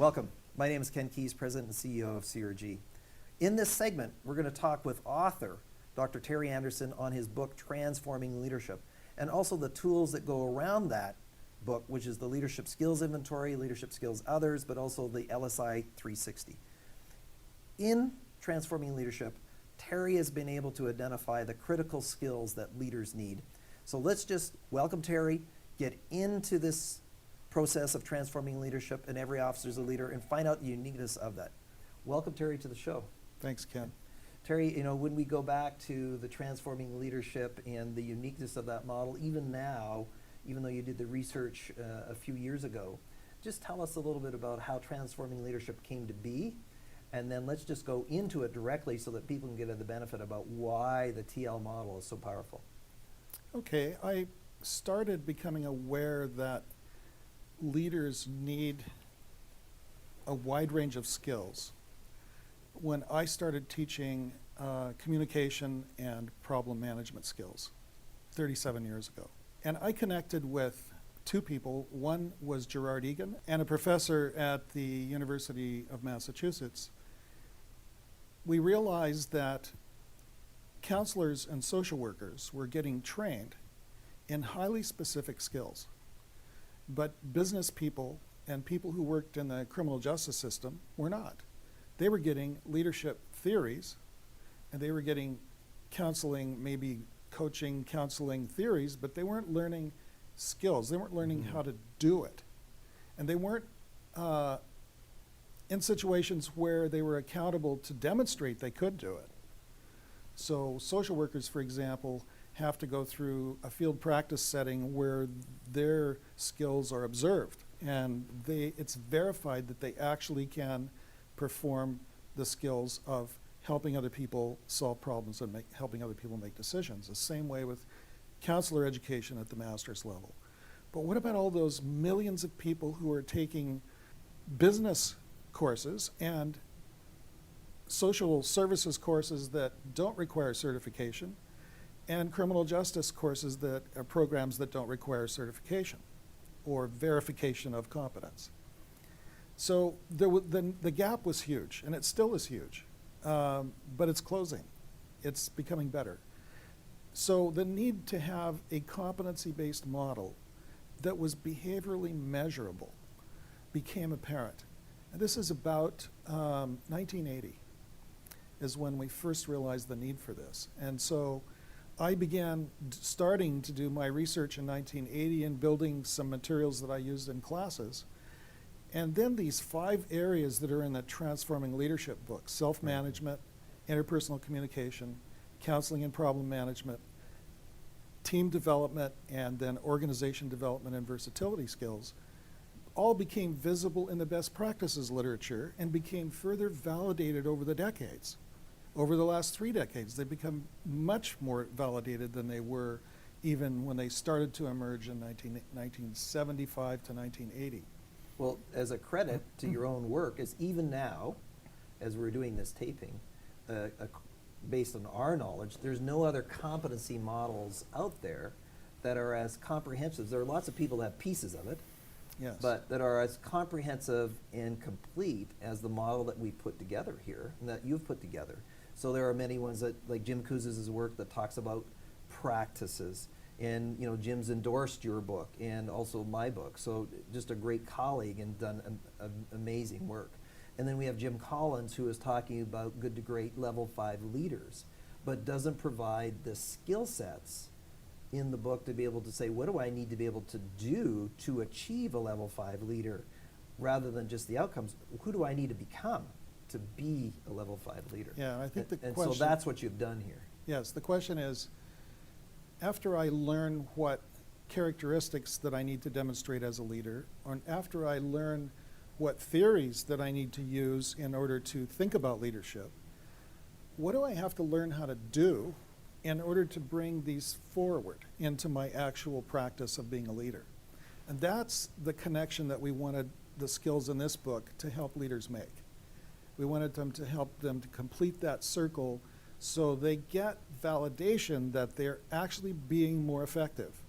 Welcome. My name is Ken Keis, President and CEO of CRG. In this segment, we're going to talk with author Dr. Terry Anderson on his book, Transforming Leadership, and also the tools that go around that book, which is the Leadership Skills Inventory, Leadership Skills Others, but also the LSI 360. In Transforming Leadership, Terry has been able to identify the critical skills that leaders need. So let's just welcome Terry, get into this process of transforming leadership, and every officer is a leader, and find out the uniqueness of that. Welcome, Terry, to the show. Thanks, Ken. Terry, when we go back to the transforming leadership and the uniqueness of that model, even now, even though you did the research a few years ago, just tell us a little bit about how transforming leadership came to be, and then let's just go into it directly so that people can get the benefit about why the TL model is so powerful. Okay, I started becoming aware that leaders need a wide range of skills when I started teaching communication and problem management skills 37 years ago. And I connected with two people. One was Gerard Egan, and a professor at the University of Massachusetts. We realized that counselors and social workers were getting trained in highly specific skills. But business people and people who worked in the criminal justice system were not. They were getting leadership theories, and they were getting counseling, maybe coaching, counseling theories, but they weren't learning skills. They weren't learning how to do it. And they weren't in situations where they were accountable to demonstrate they could do it. So social workers, for example, have to go through a field practice setting where their skills are observed, and it's verified that they actually can perform the skills of helping other people solve problems and helping other people make decisions. The same way with counselor education at the master's level. But what about all those millions of people who are taking business courses and social services courses that don't require certification, and criminal justice courses that are programs that don't require certification or verification of competence? So the gap was huge, and it still is huge, but it's closing. It's becoming better. So the need to have a competency-based model that was behaviorally measurable became apparent. And this is about 1980 is when we first realized the need for this. And so I began starting to do my research in 1980 and building some materials that I used in classes. And then these 5 areas that are in the Transforming Leadership book: self-management, interpersonal communication, counseling and problem management, team development, and then organization development and versatility skills, all became visible in the best practices literature and became further validated over the decades. Over the last 3 decades, they've become much more validated than they were even when they started to emerge in 1975 to 1980. Well, as a credit to your own work, is even now, as we're doing this taping, based on our knowledge, there's no other competency models out there that are as comprehensive. There are lots of people that have pieces of it, Yes. but that are as comprehensive and complete as the model that we put together here, and that you've put together. So there are many ones that, like Jim Kouzes' work, that talks about practices, and Jim's endorsed your book and also my book. So just a great colleague and done amazing work. And then we have Jim Collins, who is talking about good to great level 5 leaders, but doesn't provide the skill sets in the book to be able to say, what do I need to be able to do to achieve a level 5 leader, rather than just the outcomes? Who do I need to become to be a level 5 leader? Yeah, I think and so that's what you've done here. Yes, the question is, after I learn what characteristics that I need to demonstrate as a leader, or after I learn what theories that I need to use in order to think about leadership, what do I have to learn how to do in order to bring these forward into my actual practice of being a leader? And that's the connection that we wanted the skills in this book to help leaders make. We wanted them to help them to complete that circle so they get validation that they're actually being more effective,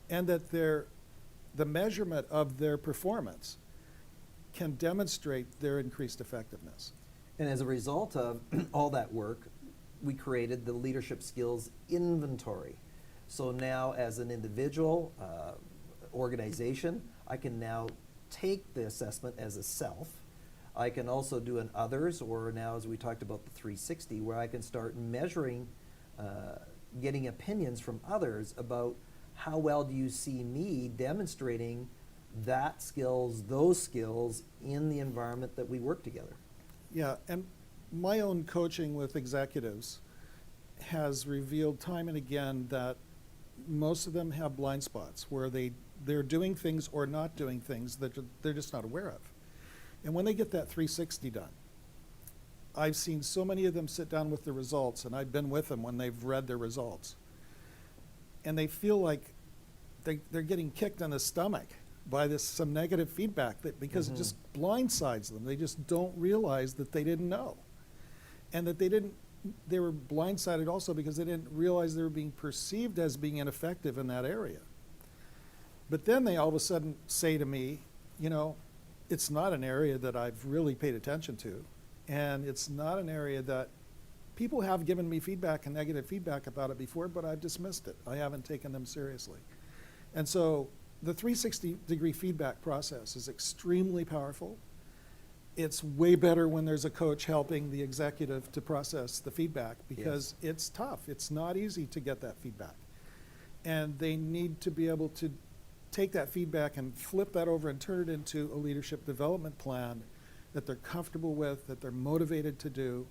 and that the measurement of their performance can demonstrate their increased effectiveness. And as a result of all that work, we created the leadership skills inventory. So now as an individual organization, I can now take the assessment as a self. I can also do an others, or now as we talked about the 360, where I can start measuring, getting opinions from others about how well do you see me demonstrating that skills, those skills in the environment that we work together. Yeah, and my own coaching with executives has revealed time and again that most of them have blind spots where they're doing things or not doing things that they're just not aware of. And when they get that 360 done, I've seen so many of them sit down with the results, and I've been with them when they've read their results. And they feel like they're getting kicked in the stomach by some negative feedback because it just blindsides them. They just don't realize that they didn't know. And that they were blindsided also because they didn't realize they were being perceived as being ineffective in that area. But then they all of a sudden say to me, it's not an area that I've really paid attention to, and it's not an area that people have given me feedback and negative feedback about it before, but I've dismissed it. I haven't taken them seriously. And so the 360-degree feedback process is extremely powerful. It's way better when there's a coach helping the executive to process the feedback because it's tough. It's not easy to get that feedback. And they need to be able to take that feedback and flip that over and turn it into a leadership development plan that they're comfortable with, that they're motivated to do,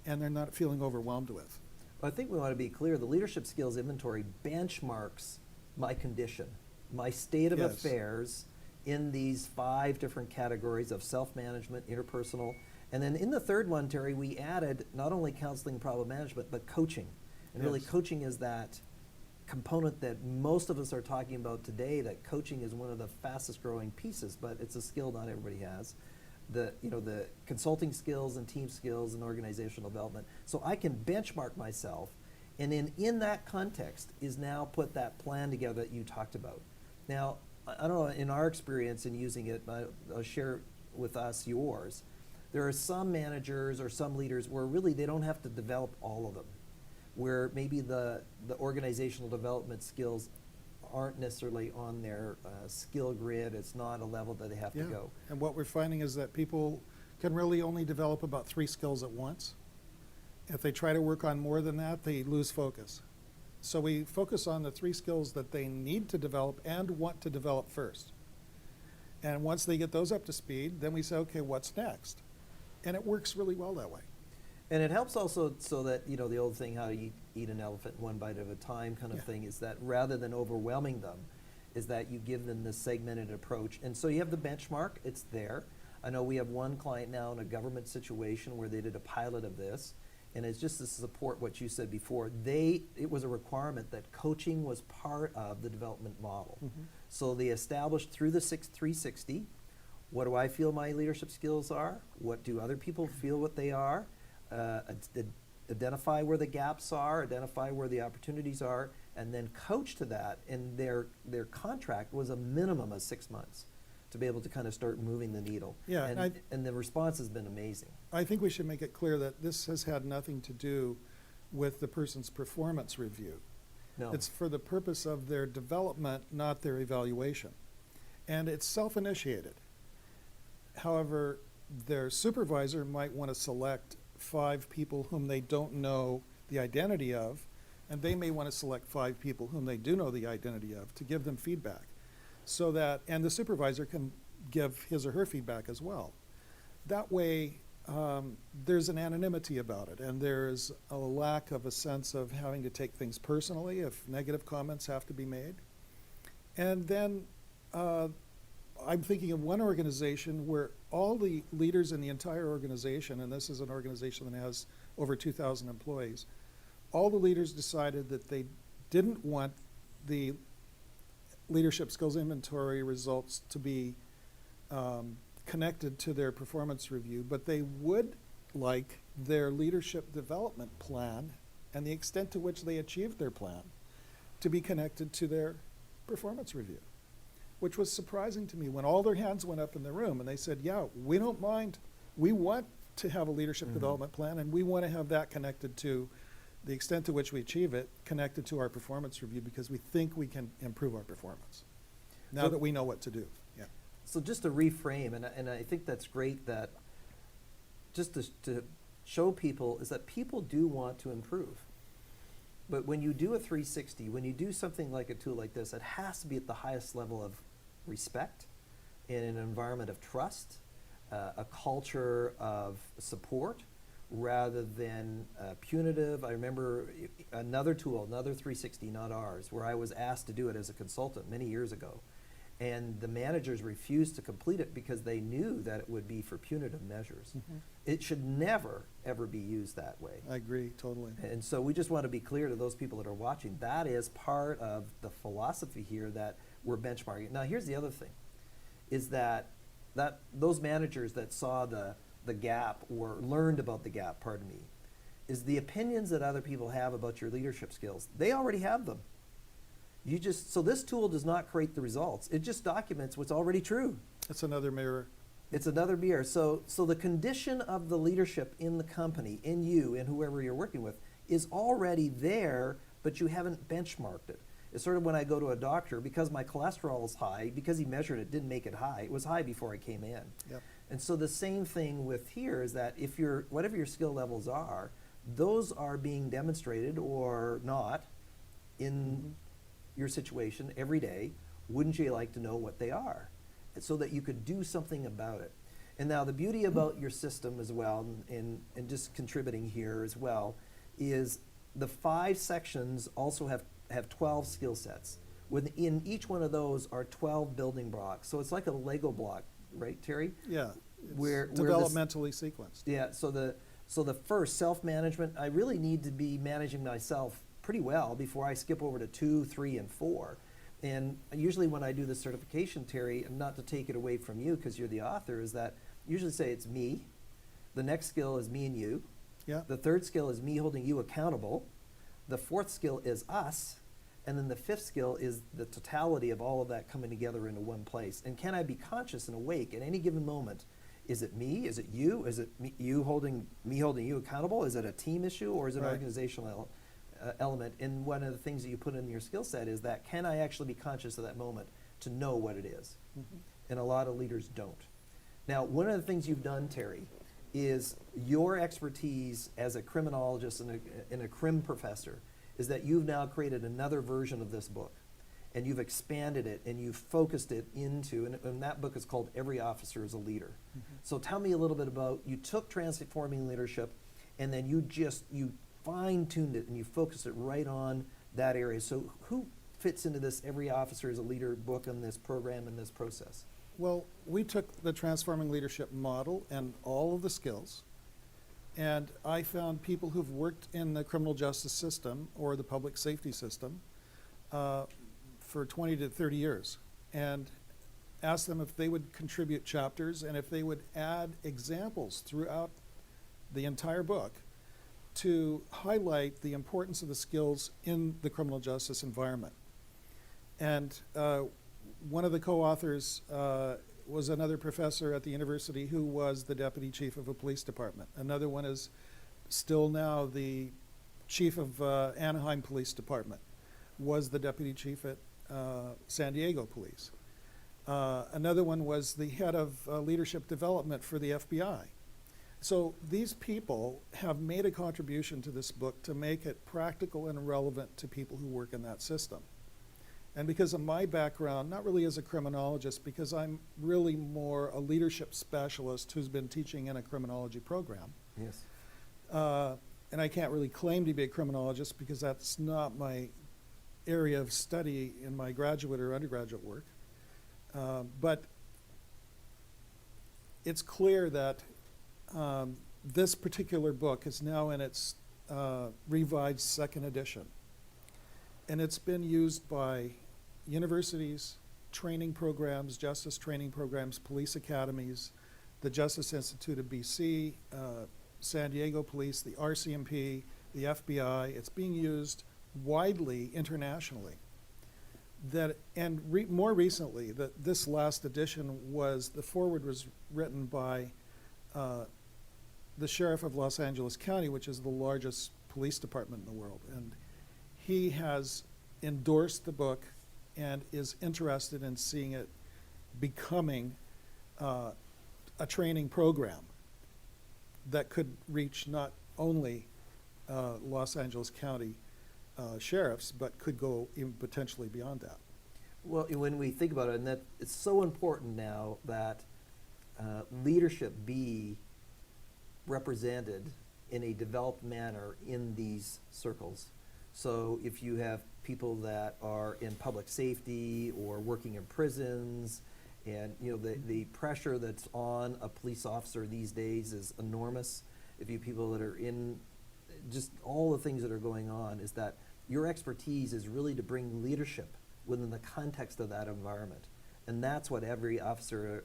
and they're not feeling overwhelmed with. Well, I think we want to be clear, the leadership skills inventory benchmarks my condition, my state of affairs in these 5 different categories of self-management, interpersonal, and then in the third one, Terry, we added not only counseling, problem management, but coaching. And really coaching is that component that most of us are talking about today, that coaching is one of the fastest growing pieces, but it's a skill not everybody has. The consulting skills and team skills and organizational development. So I can benchmark myself, and in that context is now put that plan together that you talked about. Now, I don't know, in our experience in using it, I'll share with us yours. There are some managers or some leaders where really they don't have to develop all of them, where maybe the organizational development skills aren't necessarily on their skill grid. It's not a level that they have to go. And what we're finding is that people can really only develop about 3 skills at once. If they try to work on more than that, they lose focus. So we focus on the 3 skills that they need to develop and want to develop first. And once they get those up to speed, then we say, okay, what's next? And it works really well that way. And it helps also so that, the old thing, how you eat an elephant one bite at a time kind of thing, is that rather than overwhelming them, is that you give them this segmented approach. And so you have the benchmark, it's there. I know we have one client now in a government situation where they did a pilot of this, and it's just to support what you said before. It was a requirement that coaching was part of the development model. So they established through the 360, what do I feel my leadership skills are? What do other people feel what they are? Identify where the gaps are, identify where the opportunities are, and then coach to that. And their contract was a minimum of 6 months to be able to kind of start moving the needle. Yeah, and the response has been amazing. I think we should make it clear that this has had nothing to do with the person's performance review. No. It's for the purpose of their development, not their evaluation. And it's self-initiated. However, their supervisor might want to select 5 people whom they don't know the identity of, and they may want to select 5 people whom they do know the identity of to give them feedback. So that, and the supervisor can give his or her feedback as well. That way, there's an anonymity about it, and there's a lack of a sense of having to take things personally if negative comments have to be made. And then I'm thinking of one organization where all the leaders in the entire organization, and this is an organization that has over 2,000 employees, all the leaders decided that they didn't want the leadership skills inventory results to be connected to their performance review, but they would like their leadership development plan and the extent to which they achieved their plan to be connected to their performance review. which was surprising to me when all their hands went up in the room and they said, yeah, we don't mind. We want to have a leadership development plan, and we want to have that connected to the extent to which we achieve it, connected to our performance review, because we think we can improve our performance now that we know what to do. Yeah. So just to reframe, and I think that's great, that just to show people is that people do want to improve. But when you do a 360, when you do something like a tool like this, it has to be at the highest level of respect, in an environment of trust, a culture of support, rather than punitive. I remember another tool, another 360, not ours, where I was asked to do it as a consultant many years ago. And the managers refused to complete it because they knew that it would be for punitive measures. It should never, ever be used that way. I agree, totally. And so we just want to be clear to those people that are watching, that is part of the philosophy here that we're benchmarking. Now here's the other thing, is that those managers that saw the gap or learned about the gap, pardon me, is the opinions that other people have about your leadership skills. They already have them. So this tool does not create the results. It just documents what's already true. It's another mirror. It's another mirror. So the condition of the leadership in the company, in you, and whoever you're working with, is already there, but you haven't benchmarked it. It's sort of when I go to a doctor, because my cholesterol is high, because he measured it, didn't make it high. It was high before I came in. Yep. And so the same thing with here is that if whatever your skill levels are, those are being demonstrated or not in your situation every day. Wouldn't you like to know what they are, so that you could do something about it? And now the beauty about your system as well, and just contributing here as well, is the 5 sections also have 12 skill sets. Within each one of those are 12 building blocks. So it's like a Lego block, right, Terry? Yeah. It's Where developmentally sequenced. Yeah, so the first, self-management, I really need to be managing myself pretty well before I skip over to 2, 3, and 4. And usually when I do the certification, Terry, and not to take it away from you because you're the author, is that I usually say it's me. The next skill is me and you. Yeah. The third skill is me holding you accountable. The fourth skill is us. And then the fifth skill is the totality of all of that coming together into one place. And can I be conscious and awake at any given moment? Is it me? Is it you? Is it me holding you accountable? Is it a team issue, or is it an Right. organizational element? And one of the things that you put in your skill set is that, can I actually be conscious of that moment to know what it is? And a lot of leaders don't. Now, one of the things you've done, Terry, is your expertise as a criminologist and a crim professor is that you've now created another version of this book, and you've expanded it and you've focused it into, and that book is called Every Officer is a Leader. So tell me a little bit about, you took Transforming Leadership and then you fine-tuned it and you focused it right on that area. So who fits into this Every Officer is a Leader book and this program and this process? Well, we took the Transforming Leadership model and all of the skills, and I found people who've worked in the criminal justice system or the public safety system for 20 to 30 years, and asked them if they would contribute chapters and if they would add examples throughout the entire book to highlight the importance of the skills in the criminal justice environment. And one of the co-authors was another professor at the university who was the deputy chief of a police department. Another one is still now the chief of Anaheim Police Department, was the deputy chief at San Diego Police. Another one was the head of leadership development for the FBI. So these people have made a contribution to this book to make it practical and relevant to people who work in that system. And because of my background, not really as a criminologist, because I'm really more a leadership specialist who's been teaching in a criminology program. Yes. And I can't really claim to be a criminologist because that's not my area of study in my graduate or undergraduate work. But it's clear that this particular book is now in its revised second edition. And it's been used by universities, training programs, justice training programs, police academies, the Justice Institute of BC, San Diego Police, the RCMP, the FBI. It's being used widely internationally. More recently, this last edition the foreword was written by the sheriff of Los Angeles County, which is the largest police department in the world. And he has endorsed the book and is interested in seeing it becoming a training program that could reach not only Los Angeles County sheriffs, but could go even potentially beyond that. Well, when we think about it, and that it's so important now that leadership be represented in a developed manner in these circles. So if you have people that are in public safety or working in prisons, and the pressure that's on a police officer these days is enormous. If you have people that are in just all the things that are going on, is that your expertise is really to bring leadership within the context of that environment. And that's what every officer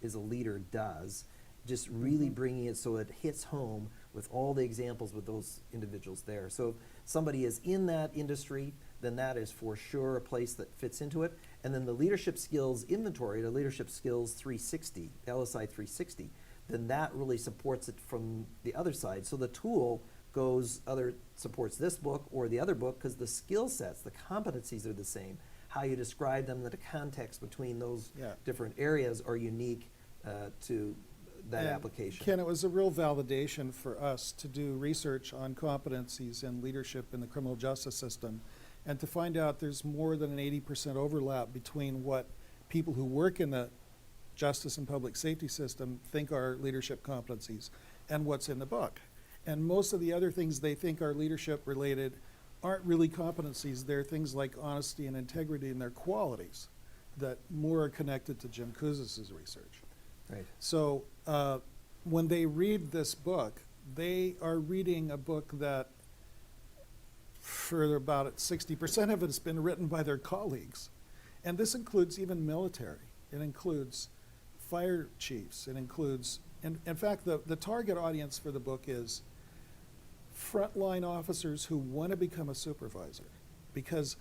is a leader does, just really bringing it so it hits home with all the examples with those individuals there. So if somebody is in that industry, then that is for sure a place that fits into it. And then the leadership skills inventory, the leadership skills 360, LSI 360, then that really supports it from the other side. So the tool supports this book or the other book because the skill sets, the competencies are the same. How you describe them, the context between those different areas are unique to that application. Ken, it was a real validation for us to do research on competencies and leadership in the criminal justice system and to find out there's more than an 80% overlap between what people who work in the justice and public safety system think are leadership competencies and what's in the book. And most of the other things they think are leadership related aren't really competencies. They're things like honesty and integrity and their qualities that more are connected to Jim Kouzes' research. Right. So when they read this book, they are reading a book that for about 60% of it has been written by their colleagues. And this includes even military. It includes fire chiefs. It includes, in fact, the target audience for the book is frontline officers who want to become a supervisor, because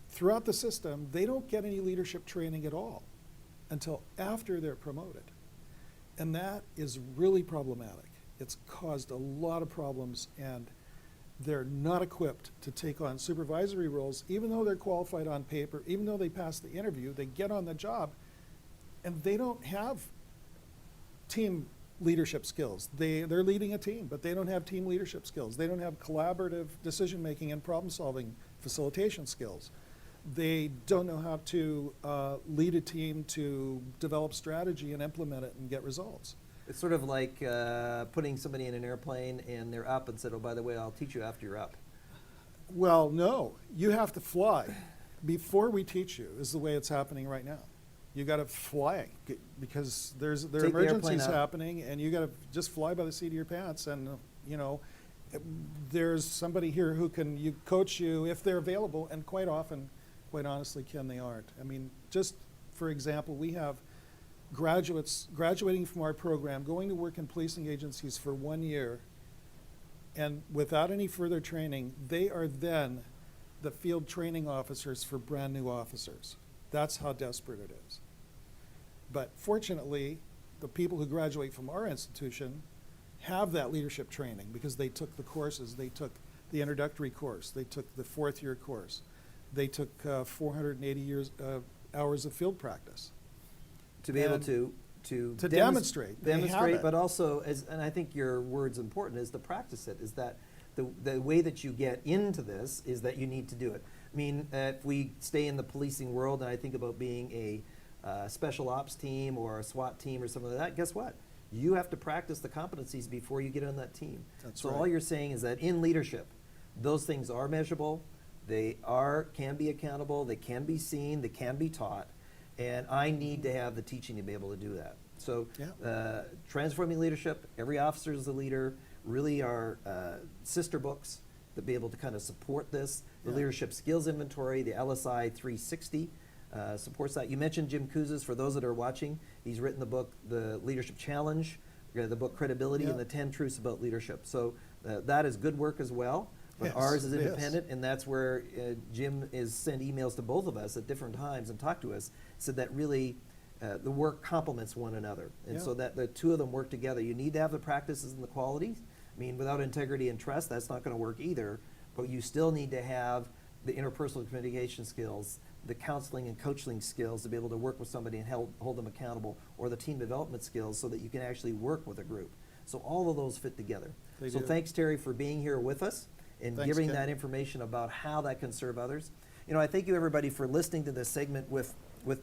throughout the system, they don't get any leadership training at all until after they're promoted. And that is really problematic. It's caused a lot of problems, and they're not equipped to take on supervisory roles, even though they're qualified on paper, even though they pass the interview, they get on the job, and they don't have team leadership skills. They're leading a team, but they don't have team leadership skills. They don't have collaborative decision-making and problem-solving facilitation skills. They don't know how to lead a team to develop strategy and implement it and get results. It's sort of like putting somebody in an airplane and they're up and said, oh, by the way, I'll teach you after you're up. Well, no, you have to fly. Before we teach you is the way it's happening right now. You got to fly because there are emergencies happening, and you got to just fly by the seat of your pants. And there's somebody here who can coach you if they're available, and quite often, quite honestly, Ken, they aren't. I mean, just for example, we have graduates graduating from our program going to work in policing agencies for 1 year, and without any further training, they are then the field training officers for brand new officers. That's how desperate it is. But fortunately, the people who graduate from our institution have that leadership training because they took the courses. They took the introductory course. They took the 4th year course. They took 480 hours of field practice. To be able to demonstrate. Demonstrate, but also, and I think your word's important, is to practice it, is that the way that you get into this is that you need to do it. I mean, if we stay in the policing world, and I think about being a special ops team or a SWAT team or something like that, guess what? You have to practice the competencies before you get on that team. That's right. So all you're saying is that in leadership, those things are measurable, they can be accountable, they can be seen, they can be taught, and I need to have the teaching to be able to do that. So transforming leadership, every officer is a leader, really are sister books that be able to kind of support this. The leadership skills inventory, the LSI 360 supports that. You mentioned Jim Kouzes. For those that are watching, he's written the book, The Leadership Challenge, the book Credibility, and the 10 Truths About Leadership. So that is good work as well. but Yes, ours is it is. independent, and that's where Jim is sent emails to both of us at different times and talked to us, said that really the work complements one another, and Yeah. so that the two of them work together. You need to have the practices and the quality. I mean, without integrity and trust, that's not going to work either, but you still need to have the interpersonal communication skills, the counseling and coaching skills to be able to work with somebody and hold them accountable, or the team development skills so that you can actually work with a group. So all of those fit together. They So do. thanks, Terry, for being here with us and Thanks, giving Ken. that information about how that can serve others. You know, I thank you, everybody, for listening to this segment with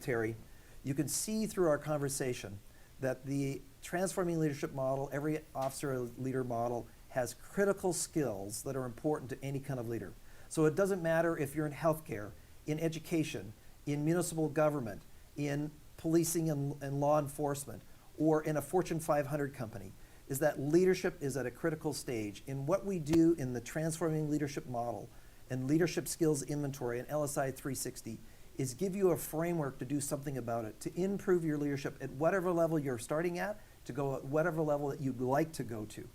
Terry. You can see through our conversation that the transforming leadership model, every officer or leader model, has critical skills that are important to any kind of leader. So it doesn't matter if you're in healthcare, in education, in municipal government, in policing and law enforcement, or in a Fortune 500 company, is that leadership is at a critical stage. In what we do in the transforming leadership model and leadership skills inventory and LSI 360 is give you a framework to do something about it, to improve your leadership at whatever level you're starting at, to go at whatever level that you'd like to go to.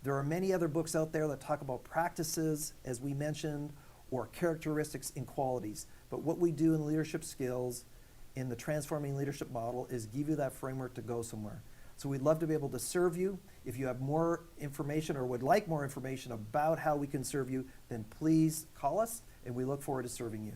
There are many other books out there that talk about practices, as we mentioned, or characteristics and qualities. But what we do in leadership skills in the transforming leadership model is give you that framework to go somewhere. So we'd love to be able to serve you. If you have more information or would like more information about how we can serve you, then please call us, and we look forward to serving you.